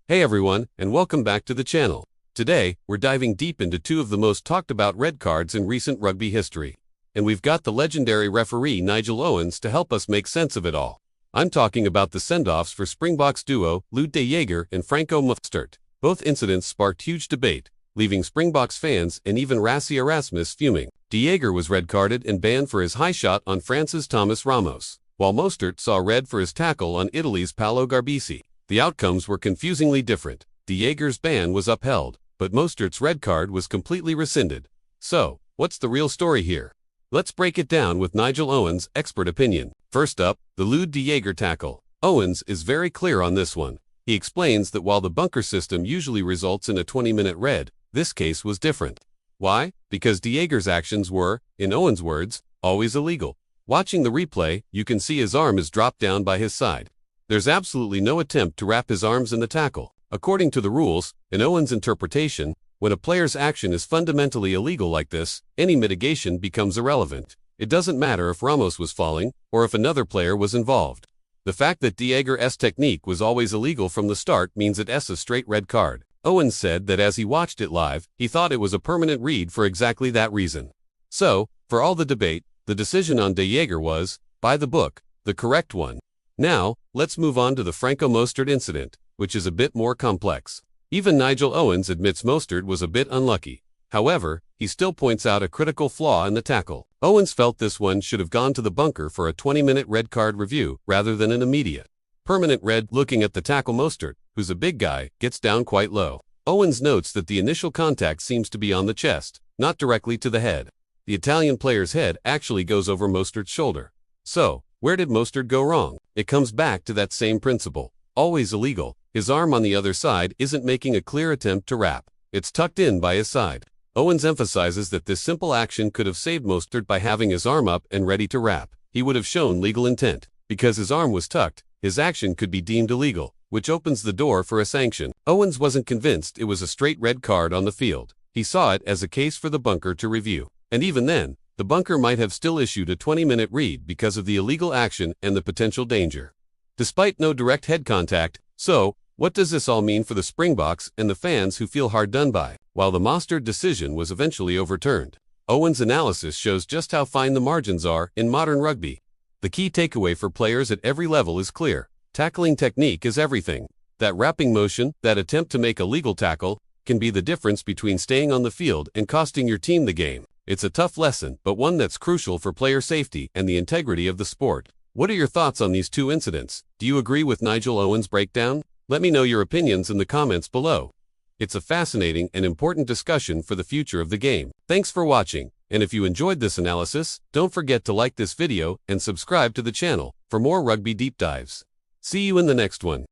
Hey everyone, and welcome back to the channel. Today, we're diving deep into two of the most talked about red cards in recent rugby history. And we've got the legendary referee Nigel Owens to help us make sense of it all. I'm talking about the send-offs for Springboks duo Lood de Jager and Franco Mostert. Both incidents sparked huge debate, leaving Springboks fans and even Rassie Erasmus fuming. De Jager was red-carded and banned for his high shot on France's Ramos, while Mostert saw red for his tackle on Italy's Paolo Garbisi. The outcomes were confusingly different. De Jager's ban was upheld, but Mostert's red card was completely rescinded. So, what's the real story here? Let's break it down with Nigel Owens' expert opinion. First up, the Lood de Jager tackle. Owens is very clear on this one. He explains that while the bunker system usually results in a 20-minute red, this case was different. Why? Because de Jager's actions were, in Owens' words, always illegal. Watching the replay, you can see his arm is dropped down by his side. There's absolutely no attempt to wrap his arms in the tackle. According to the rules, in Owens' interpretation, when a player's action is fundamentally illegal like this, any mitigation becomes irrelevant. It doesn't matter if Ramos was falling, or if another player was involved. The fact that de Jager's technique was always illegal from the start means it's a straight red card. Owens said that as he watched it live, he thought it was a permanent read for exactly that reason. So, for all the debate, the decision on de Jager was, by the book, the correct one. Now, let's move on to the Franco Mostert incident, which is a bit more complex. Even Nigel Owens admits Mostert was a bit unlucky. However, he still points out a critical flaw in the tackle. Owens felt this one should have gone to the bunker for a 20-minute red card review rather than an immediate permanent red. Looking at the tackle, Mostert, who's a big guy, gets down quite low. Owens notes that the initial contact seems to be on the chest, not directly to the head. The Italian player's head actually goes over Mostert's shoulder. So, where did Mostert go wrong? It comes back to that same principle. Always illegal. His arm on the other side isn't making a clear attempt to wrap. It's tucked in by his side. Owens emphasizes that this simple action could have saved Mostert by having his arm up and ready to wrap. He would have shown legal intent. Because his arm was tucked, his action could be deemed illegal, which opens the door for a sanction. Owens wasn't convinced it was a straight red card on the field. He saw it as a case for the bunker to review. And even then, the bunker might have still issued a 20-minute read because of the illegal action and the potential danger. Despite no direct head contact, so, what does this all mean for the Springboks and the fans who feel hard done by? While the Mostert decision was eventually overturned, Owens' analysis shows just how fine the margins are in modern rugby. The key takeaway for players at every level is clear. Tackling technique is everything. That wrapping motion, that attempt to make a legal tackle, can be the difference between staying on the field and costing your team the game. It's a tough lesson, but one that's crucial for player safety and the integrity of the sport. What are your thoughts on these two incidents? Do you agree with Nigel Owens' breakdown? Let me know your opinions in the comments below. It's a fascinating and important discussion for the future of the game. Thanks for watching, and if you enjoyed this analysis, don't forget to like this video and subscribe to the channel for more rugby deep dives. See you in the next one.